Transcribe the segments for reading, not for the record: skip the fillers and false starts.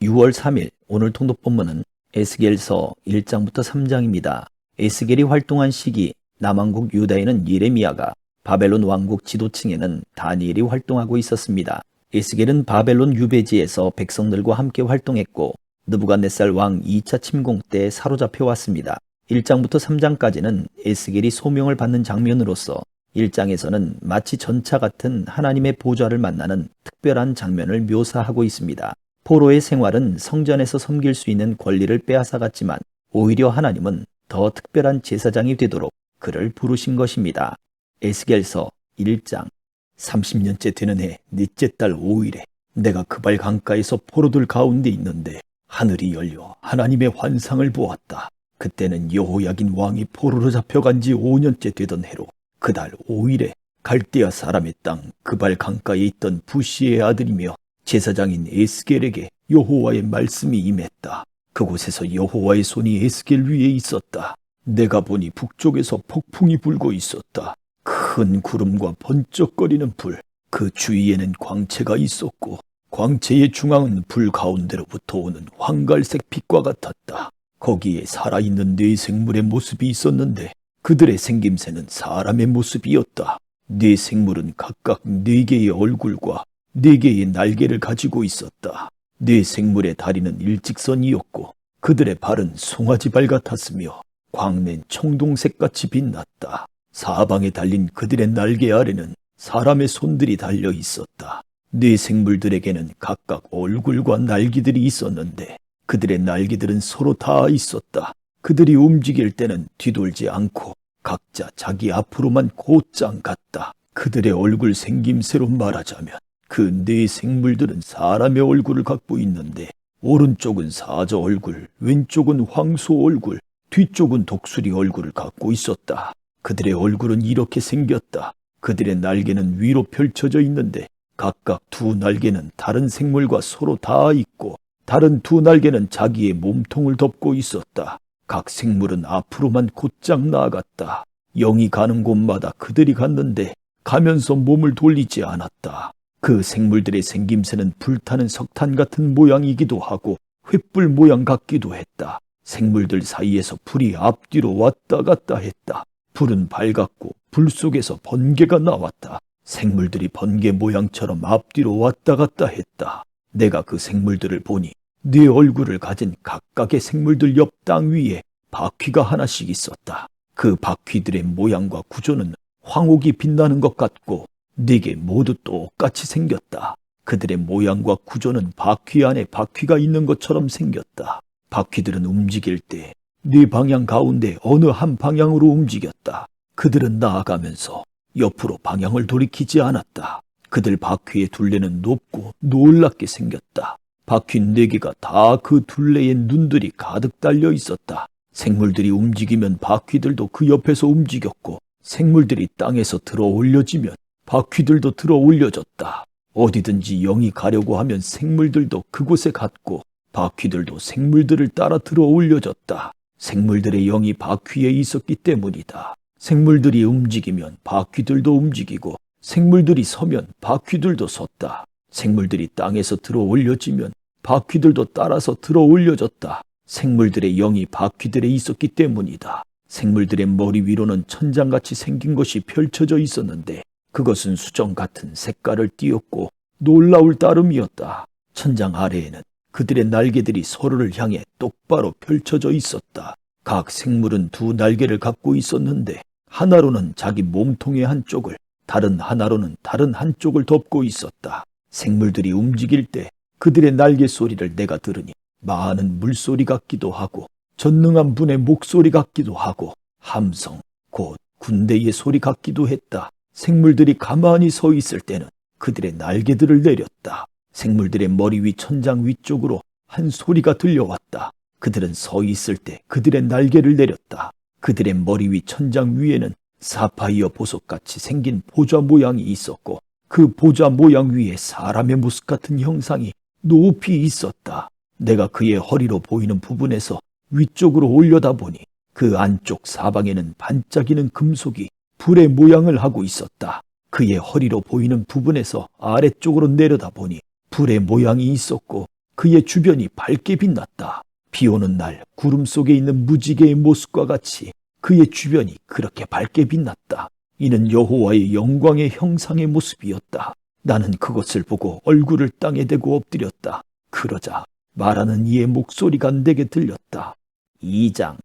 6월 3일 오늘 통독 본문은 에스겔서 1장부터 3장입니다. 에스겔이 활동한 시기 남왕국 유다에는 예레미야가, 바벨론 왕국 지도층에는 다니엘이 활동하고 있었습니다. 에스겔은 바벨론 유배지에서 백성들과 함께 활동했고 느부갓네살 왕 2차 침공 때 사로잡혀 왔습니다. 1장부터 3장까지는 에스겔이 소명을 받는 장면으로서 1장에서는 마치 전차 같은 하나님의 보좌를 만나는 특별한 장면을 묘사하고 있습니다. 포로의 생활은 성전에서 섬길 수 있는 권리를 빼앗아갔지만 오히려 하나님은 더 특별한 제사장이 되도록 그를 부르신 것입니다. 에스겔서 1장 30년째 되는 해 넷째 달 5일에 내가 그발 강가에서 포로들 가운데 있는데 하늘이 열려 하나님의 환상을 보았다. 그때는 여호야긴 왕이 포로로 잡혀간 지 5년째 되던 해로 그달 5일에 갈대아 사람의 땅 그발 강가에 있던 부시의 아들이며 제사장인 에스겔에게 여호와의 말씀이 임했다. 그곳에서 여호와의 손이 에스겔 위에 있었다. 내가 보니 북쪽에서 폭풍이 불고 있었다. 큰 구름과 번쩍거리는 불, 그 주위에는 광채가 있었고 광채의 중앙은 불 가운데로부터 오는 황갈색 빛과 같았다. 거기에 살아있는 네 생물의 모습이 있었는데 그들의 생김새는 사람의 모습이었다. 네 생물은 각각 4개의 얼굴과 4개의 날개를 가지고 있었다. 네 생물의 다리는 일직선이었고 그들의 발은 송아지발 같았으며 광낸 청동색같이 빛났다. 사방에 달린 그들의 날개 아래는 사람의 손들이 달려 있었다. 네 생물들에게는 각각 얼굴과 날개들이 있었는데 그들의 날개들은 서로 다 있었다. 그들이 움직일 때는 뒤돌지 않고 각자 자기 앞으로만 곧장 갔다. 그들의 얼굴 생김새로 말하자면 그 네 생물들은 사람의 얼굴을 갖고 있는데 오른쪽은 사자 얼굴, 왼쪽은 황소 얼굴, 뒤쪽은 독수리 얼굴을 갖고 있었다. 그들의 얼굴은 이렇게 생겼다. 그들의 날개는 위로 펼쳐져 있는데 각각 2 날개는 다른 생물과 서로 닿아 있고 다른 2 날개는 자기의 몸통을 덮고 있었다. 각 생물은 앞으로만 곧장 나아갔다. 영이 가는 곳마다 그들이 갔는데 가면서 몸을 돌리지 않았다. 그 생물들의 생김새는 불타는 석탄 같은 모양이기도 하고 횃불 모양 같기도 했다. 생물들 사이에서 불이 앞뒤로 왔다 갔다 했다. 불은 밝았고 불 속에서 번개가 나왔다. 생물들이 번개 모양처럼 앞뒤로 왔다 갔다 했다. 내가 그 생물들을 보니 네 얼굴을 가진 각각의 생물들 옆 땅 위에 바퀴가 하나씩 있었다. 그 바퀴들의 모양과 구조는 황옥이 빛나는 것 같고 4개 모두 똑같이 생겼다. 그들의 모양과 구조는 바퀴 안에 바퀴가 있는 것처럼 생겼다. 바퀴들은 움직일 때 네 방향 가운데 어느 한 방향으로 움직였다. 그들은 나아가면서 옆으로 방향을 돌이키지 않았다. 그들 바퀴의 둘레는 높고 놀랍게 생겼다. 바퀴 4개가 다 그 둘레에 눈들이 가득 달려 있었다. 생물들이 움직이면 바퀴들도 그 옆에서 움직였고 생물들이 땅에서 들어 올려지면 바퀴들도 들어 올려졌다. 어디든지 영이 가려고 하면 생물들도 그곳에 갔고 바퀴들도 생물들을 따라 들어 올려졌다. 생물들의 영이 바퀴에 있었기 때문이다. 생물들이 움직이면 바퀴들도 움직이고 생물들이 서면 바퀴들도 섰다. 생물들이 땅에서 들어 올려지면 바퀴들도 따라서 들어 올려졌다. 생물들의 영이 바퀴들에 있었기 때문이다. 생물들의 머리 위로는 천장같이 생긴 것이 펼쳐져 있었는데 그것은 수정 같은 색깔을 띠었고 놀라울 따름이었다. 천장 아래에는 그들의 날개들이 서로를 향해 똑바로 펼쳐져 있었다. 각 생물은 2 날개를 갖고 있었는데 하나로는 자기 몸통의 한쪽을, 다른 하나로는 다른 한쪽을 덮고 있었다. 생물들이 움직일 때 그들의 날개 소리를 내가 들으니 많은 물소리 같기도 하고 전능한 분의 목소리 같기도 하고 함성, 곧 군대의 소리 같기도 했다. 생물들이 가만히 서 있을 때는 그들의 날개들을 내렸다. 생물들의 머리 위 천장 위쪽으로 한 소리가 들려왔다. 그들은 서 있을 때 그들의 날개를 내렸다. 그들의 머리 위 천장 위에는 사파이어 보석같이 생긴 보좌 모양이 있었고 그 보좌 모양 위에 사람의 모습 같은 형상이 높이 있었다. 내가 그의 허리로 보이는 부분에서 위쪽으로 올려다보니 그 안쪽 사방에는 반짝이는 금속이 불의 모양을 하고 있었다. 그의 허리로 보이는 부분에서 아래쪽으로 내려다보니 불의 모양이 있었고 그의 주변이 밝게 빛났다. 비 오는 날 구름 속에 있는 무지개의 모습과 같이 그의 주변이 그렇게 밝게 빛났다. 이는 여호와의 영광의 형상의 모습이었다. 나는 그것을 보고 얼굴을 땅에 대고 엎드렸다. 그러자 말하는 이의 목소리가 내게 들렸다. 2장.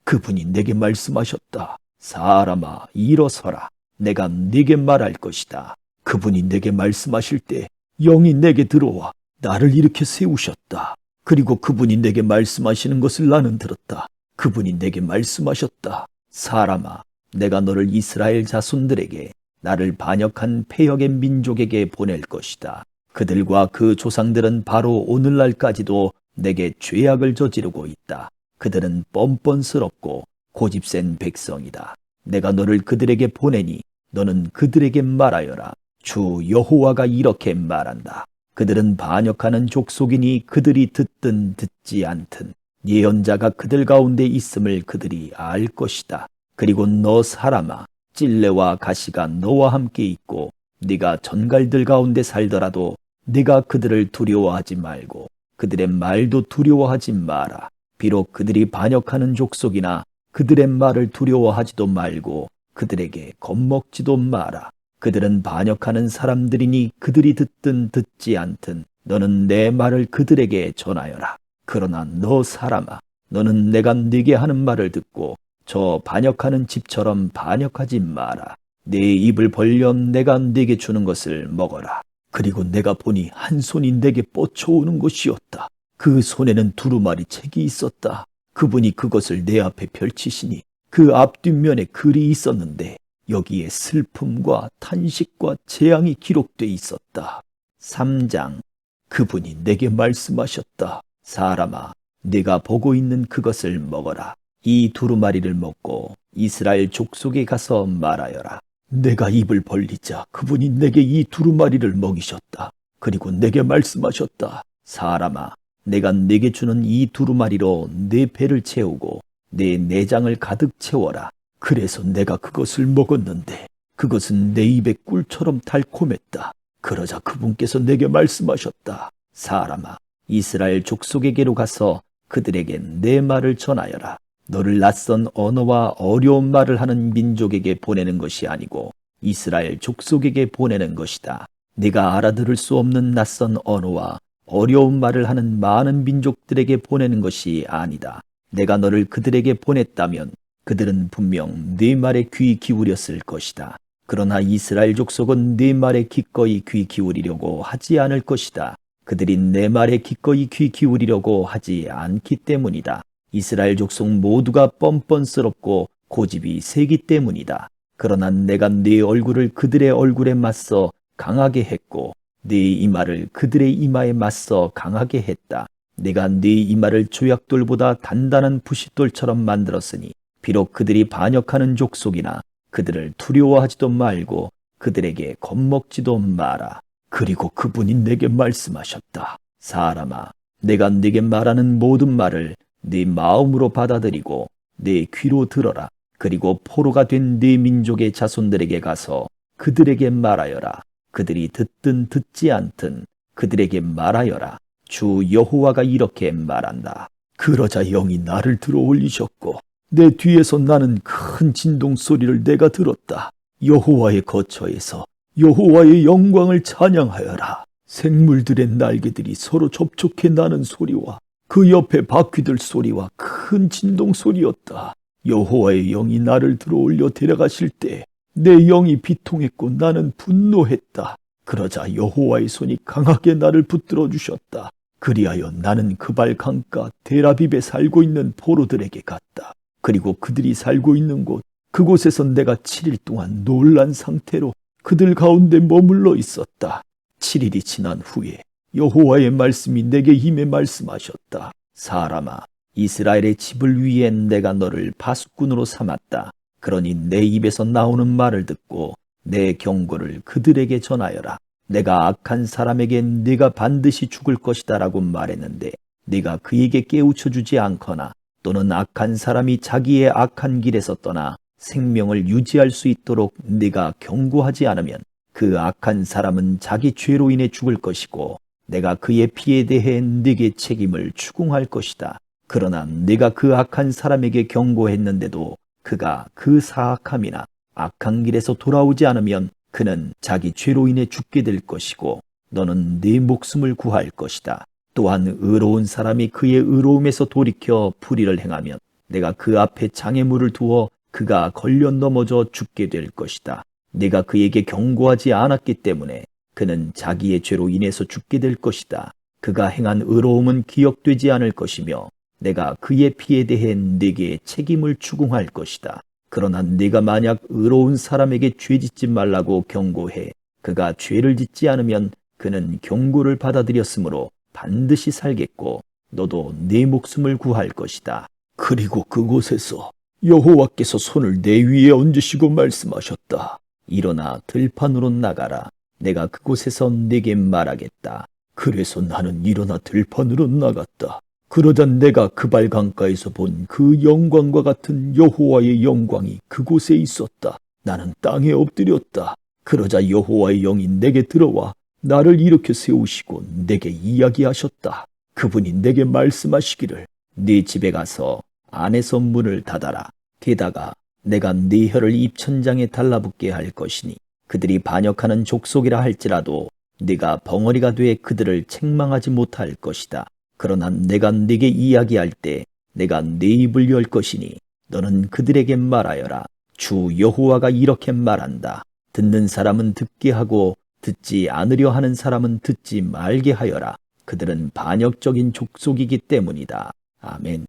그분이 내게 말씀하셨다. 사람아, 일어서라. 내가 네게 말할 것이다. 그분이 내게 말씀하실 때 영이 내게 들어와 나를 일으켜 세우셨다. 그리고 그분이 내게 말씀하시는 것을 나는 들었다. 그분이 내게 말씀하셨다. 사람아, 내가 너를 이스라엘 자손들에게 나를 반역한 패역의 민족에게 보낼 것이다. 그들과 그 조상들은 바로 오늘날까지도 내게 죄악을 저지르고 있다. 그들은 뻔뻔스럽고 고집센 백성이다. 내가 너를 그들에게 보내니 너는 그들에게 말하여라. 주 여호와가 이렇게 말한다. 그들은 반역하는 족속이니 그들이 듣든 듣지 않든 예언자가 그들 가운데 있음을 그들이 알 것이다. 그리고 너 사람아, 찔레와 가시가 너와 함께 있고 네가 전갈들 가운데 살더라도 네가 그들을 두려워하지 말고 그들의 말도 두려워하지 마라. 비록 그들이 반역하는 족속이나 그들의 말을 두려워하지도 말고 그들에게 겁먹지도 마라. 그들은 반역하는 사람들이니 그들이 듣든 듣지 않든 너는 내 말을 그들에게 전하여라. 그러나 너 사람아, 너는 내가 네게 하는 말을 듣고 저 반역하는 집처럼 반역하지 마라. 네 입을 벌려 내가 네게 주는 것을 먹어라. 그리고 내가 보니 한 손이 내게 뻗쳐오는 것이었다. 그 손에는 두루마리 책이 있었다. 그분이 그것을 내 앞에 펼치시니 그 앞뒷면에 글이 있었는데 여기에 슬픔과 탄식과 재앙이 기록돼 있었다. 3장. 그분이 내게 말씀하셨다. 사람아, 네가 보고 있는 그것을 먹어라. 이 두루마리를 먹고 이스라엘 족속에 가서 말하여라. 내가 입을 벌리자 그분이 내게 이 두루마리를 먹이셨다. 그리고 내게 말씀하셨다. 사람아, 내가 네게 주는 이 두루마리로 네 배를 채우고 네 내장을 가득 채워라. 그래서 내가 그것을 먹었는데 그것은 내 입에 꿀처럼 달콤했다. 그러자 그분께서 내게 말씀하셨다. 사람아, 이스라엘 족속에게로 가서 그들에게 내 말을 전하여라. 너를 낯선 언어와 어려운 말을 하는 민족에게 보내는 것이 아니고 이스라엘 족속에게 보내는 것이다. 네가 알아들을 수 없는 낯선 언어와 어려운 말을 하는 많은 민족들에게 보내는 것이 아니다. 내가 너를 그들에게 보냈다면 그들은 분명 네 말에 귀 기울였을 것이다. 그러나 이스라엘 족속은 네 말에 기꺼이 귀 기울이려고 하지 않을 것이다. 그들이 내 말에 기꺼이 귀 기울이려고 하지 않기 때문이다. 이스라엘 족속 모두가 뻔뻔스럽고 고집이 세기 때문이다. 그러나 내가 네 얼굴을 그들의 얼굴에 맞서 강하게 했고 네 이마를 그들의 이마에 맞서 강하게 했다. 내가 네 이마를 조약돌보다 단단한 부싯돌처럼 만들었으니 비록 그들이 반역하는 족속이나 그들을 두려워하지도 말고 그들에게 겁먹지도 마라. 그리고 그분이 내게 말씀하셨다. 사람아, 내가 네게 말하는 모든 말을 네 마음으로 받아들이고 네 귀로 들어라. 그리고 포로가 된 네 민족의 자손들에게 가서 그들에게 말하여라. 그들이 듣든 듣지 않든 그들에게 말하여라. 주 여호와가 이렇게 말한다. 그러자 영이 나를 들어 올리셨고 내 뒤에서 나는 큰 진동 소리를 내가 들었다. 여호와의 거처에서 여호와의 영광을 찬양하여라. 생물들의 날개들이 서로 접촉해 나는 소리와 그 옆에 바퀴들 소리와 큰 진동 소리였다. 여호와의 영이 나를 들어 올려 데려가실 때 내 영이 비통했고 나는 분노했다. 그러자 여호와의 손이 강하게 나를 붙들어 주셨다. 그리하여 나는 그발 강가 데라빕에 살고 있는 포로들에게 갔다. 그리고 그들이 살고 있는 그곳에서 내가 7일 동안 놀란 상태로 그들 가운데 머물러 있었다. 7일이 지난 후에 여호와의 말씀이 내게 임해 말씀하셨다. 사람아, 이스라엘의 집을 위해 내가 너를 파수꾼으로 삼았다. 그러니 내 입에서 나오는 말을 듣고 내 경고를 그들에게 전하여라. 내가 악한 사람에게 네가 반드시 죽을 것이다 라고 말했는데 네가 그에게 깨우쳐 주지 않거나 또는 악한 사람이 자기의 악한 길에서 떠나 생명을 유지할 수 있도록 네가 경고하지 않으면 그 악한 사람은 자기 죄로 인해 죽을 것이고 내가 그의 피에 대해 네게 책임을 추궁할 것이다. 그러나 네가 그 악한 사람에게 경고했는데도 그가 그 사악함이나 악한 길에서 돌아오지 않으면 그는 자기 죄로 인해 죽게 될 것이고 너는 네 목숨을 구할 것이다. 또한 의로운 사람이 그의 의로움에서 돌이켜 불의를 행하면 내가 그 앞에 장애물을 두어 그가 걸려 넘어져 죽게 될 것이다. 네가 그에게 경고하지 않았기 때문에 그는 자기의 죄로 인해서 죽게 될 것이다. 그가 행한 의로움은 기억되지 않을 것이며 내가 그의 피에 대해 네게 책임을 추궁할 것이다. 그러나 네가 만약 의로운 사람에게 죄 짓지 말라고 경고해 그가 죄를 짓지 않으면 그는 경고를 받아들였으므로 반드시 살겠고 너도 네 목숨을 구할 것이다. 그리고 그곳에서 여호와께서 손을 내 위에 얹으시고 말씀하셨다. 일어나 들판으로 나가라. 내가 그곳에서 네게 말하겠다. 그래서 나는 일어나 들판으로 나갔다. 그러자 내가 그발 강가에서 본 그 영광과 같은 여호와의 영광이 그곳에 있었다. 나는 땅에 엎드렸다. 그러자 여호와의 영이 내게 들어와 나를 일으켜 세우시고 내게 이야기하셨다. 그분이 내게 말씀하시기를 네 집에 가서 안에서 문을 닫아라. 게다가 내가 네 혀를 입천장에 달라붙게 할 것이니 그들이 반역하는 족속이라 할지라도 네가 벙어리가 돼 그들을 책망하지 못할 것이다. 그러나 내가 네게 이야기할 때 내가 네 입을 열 것이니 너는 그들에게 말하여라. 주 여호와가 이렇게 말한다. 듣는 사람은 듣게 하고 듣지 않으려 하는 사람은 듣지 말게 하여라. 그들은 반역적인 족속이기 때문이다. 아멘.